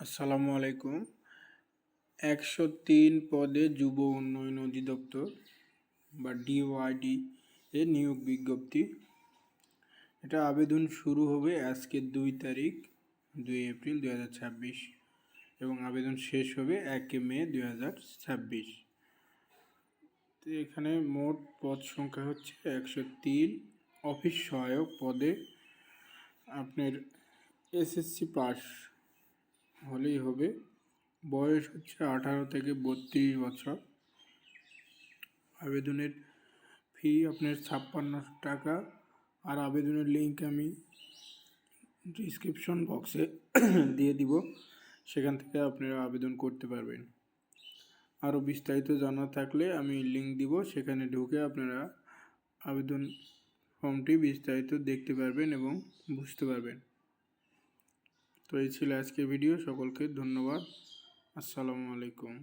আসসালামু আলাইকুম। 103 পদে যুব উন্নয়ন অধিদপ্তর বা ডিওয়াইডি এর নিয়োগ বিজ্ঞপ্তি। এটা আবেদন শুরু হবে আজকে 2 তারিখ 2 এপ্রিল 2026 এবং আবেদন শেষ হবে 1 মে 2026। তো এখানে মোট পদ সংখ্যা হচ্ছে 103। অফিস সহায়ক পদে আপনার এসএসসি পাস হলেই হবে। বয়স হচ্ছে 18 থেকে 32 বছর। আবেদনের ফি আপনার 56 টাকা। আর আবেদনের লিঙ্ক আমি ডিসক্রিপশন বক্সে দিয়ে দিব, সেখান থেকে আপনারা আবেদন করতে পারবেন। আরও বিস্তারিত জানা থাকলে আমি লিঙ্ক দিব, সেখানে ঢুকে আপনারা আবেদন ফর্মটি বিস্তারিত দেখতে পারবেন এবং বুঝতে পারবেন। তো এই ছিল আজকের ভিডিও। সকলকে ধন্যবাদ। আসসালামু আলাইকুম।